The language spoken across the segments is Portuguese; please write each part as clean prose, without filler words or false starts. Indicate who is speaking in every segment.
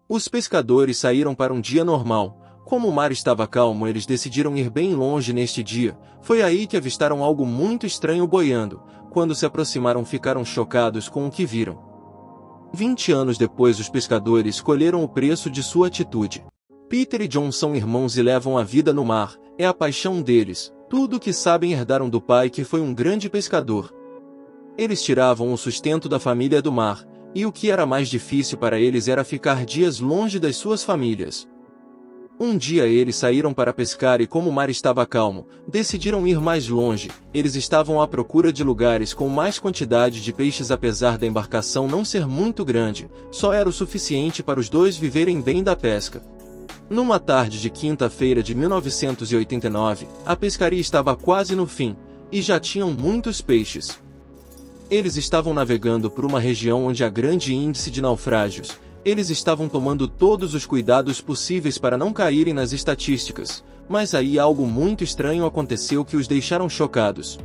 Speaker 1: Os pescadores saíram para um dia normal. Como o mar estava calmo, eles decidiram ir bem longe neste dia. Foi aí que avistaram algo muito estranho boiando. Quando se aproximaram, ficaram chocados com o que viram. 20 anos depois, os pescadores colheram o preço de sua atitude. Peter e John são irmãos e levam a vida no mar. É a paixão deles. Tudo o que sabem herdaram do pai, que foi um grande pescador. Eles tiravam o sustento da família do mar, e o que era mais difícil para eles era ficar dias longe das suas famílias. Um dia eles saíram para pescar e, como o mar estava calmo, decidiram ir mais longe. Eles estavam à procura de lugares com mais quantidade de peixes. Apesar da embarcação não ser muito grande, só era o suficiente para os dois viverem bem da pesca. Numa tarde de quinta-feira de 1989, a pescaria estava quase no fim, e já tinham muitos peixes. Eles estavam navegando por uma região onde há grande índice de naufrágios. Eles estavam tomando todos os cuidados possíveis para não caírem nas estatísticas, mas aí algo muito estranho aconteceu que os deixaram chocados.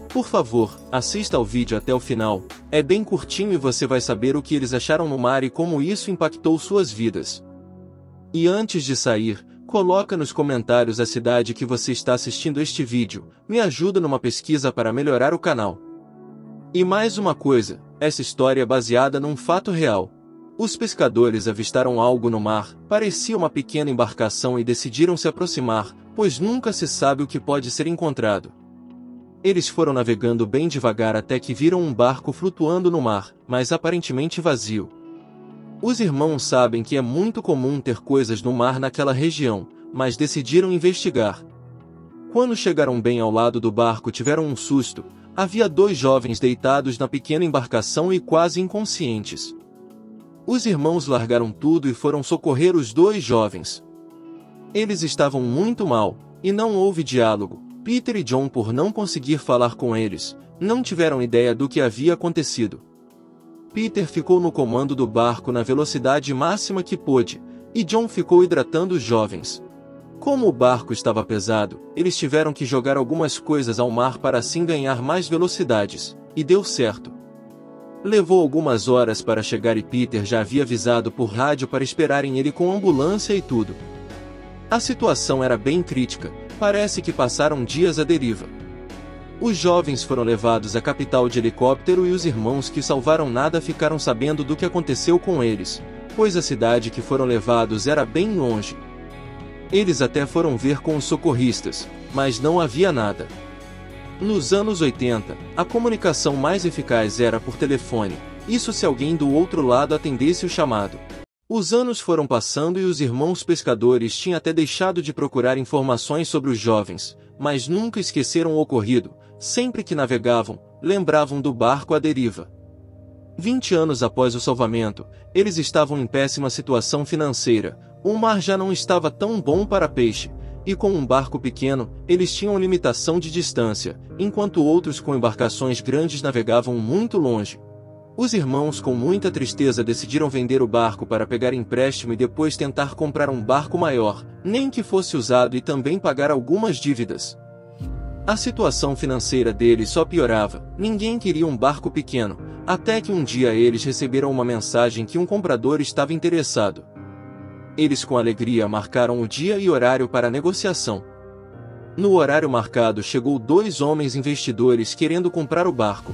Speaker 1: Por favor, assista ao vídeo até o final. É bem curtinho e você vai saber o que eles acharam no mar e como isso impactou suas vidas. E antes de sair, coloca nos comentários a cidade que você está assistindo este vídeo. Me ajuda numa pesquisa para melhorar o canal. E mais uma coisa, essa história é baseada num fato real. Os pescadores avistaram algo no mar, parecia uma pequena embarcação, e decidiram se aproximar, pois nunca se sabe o que pode ser encontrado. Eles foram navegando bem devagar até que viram um barco flutuando no mar, mas aparentemente vazio. Os irmãos sabem que é muito comum ter coisas no mar naquela região, mas decidiram investigar. Quando chegaram bem ao lado do barco, tiveram um susto. Havia 2 jovens deitados na pequena embarcação e quase inconscientes. Os irmãos largaram tudo e foram socorrer os 2 jovens. Eles estavam muito mal, e não houve diálogo. Peter e John, por não conseguir falar com eles, não tiveram ideia do que havia acontecido. Peter ficou no comando do barco na velocidade máxima que pôde, e John ficou hidratando os jovens. Como o barco estava pesado, eles tiveram que jogar algumas coisas ao mar para assim ganhar mais velocidades, e deu certo. Levou algumas horas para chegar e Peter já havia avisado por rádio para esperarem ele com ambulância e tudo. A situação era bem crítica, parece que passaram dias à deriva. Os jovens foram levados à capital de helicóptero e os irmãos que salvaram nada ficaram sabendo do que aconteceu com eles, pois a cidade que foram levados era bem longe. Eles até foram ver com os socorristas, mas não havia nada. Nos anos 80, a comunicação mais eficaz era por telefone, isso se alguém do outro lado atendesse o chamado. Os anos foram passando e os irmãos pescadores tinham até deixado de procurar informações sobre os jovens, mas nunca esqueceram o ocorrido. Sempre que navegavam, lembravam do barco à deriva. 20 anos após o salvamento, eles estavam em péssima situação financeira. O mar já não estava tão bom para peixe. E com um barco pequeno, eles tinham limitação de distância, enquanto outros com embarcações grandes navegavam muito longe. Os irmãos, com muita tristeza, decidiram vender o barco para pegar empréstimo e depois tentar comprar um barco maior, nem que fosse usado, e também pagar algumas dívidas. A situação financeira deles só piorava. Ninguém queria um barco pequeno, até que um dia eles receberam uma mensagem que um comprador estava interessado. Eles com alegria marcaram o dia e horário para a negociação. No horário marcado chegou 2 homens investidores querendo comprar o barco.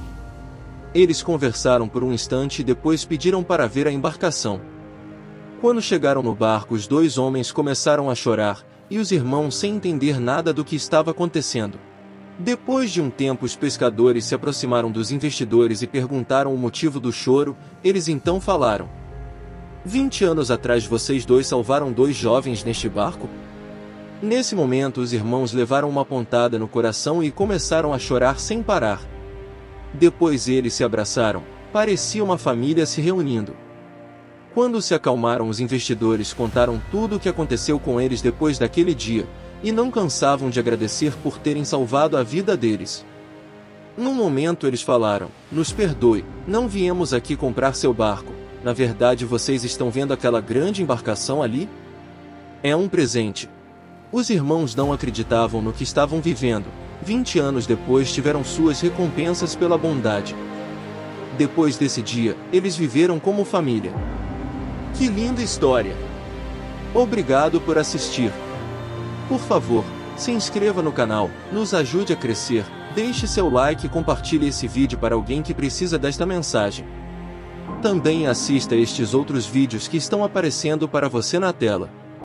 Speaker 1: Eles conversaram por um instante e depois pediram para ver a embarcação. Quando chegaram no barco, os 2 homens começaram a chorar, e os irmãos sem entender nada do que estava acontecendo. Depois de um tempo, os pescadores se aproximaram dos investidores e perguntaram o motivo do choro. Eles então falaram: 20 anos atrás vocês 2 salvaram 2 jovens neste barco? Nesse momento os irmãos levaram uma pontada no coração e começaram a chorar sem parar. Depois eles se abraçaram, parecia uma família se reunindo. Quando se acalmaram, os investidores contaram tudo o que aconteceu com eles depois daquele dia, e não cansavam de agradecer por terem salvado a vida deles. Num momento eles falaram: nos perdoe, não viemos aqui comprar seu barco. Na verdade, vocês estão vendo aquela grande embarcação ali? É um presente. Os irmãos não acreditavam no que estavam vivendo. 20 anos depois tiveram suas recompensas pela bondade. Depois desse dia, eles viveram como família. Que linda história! Obrigado por assistir. Por favor, se inscreva no canal, nos ajude a crescer, deixe seu like e compartilhe esse vídeo para alguém que precisa desta mensagem. Também assista estes outros vídeos que estão aparecendo para você na tela.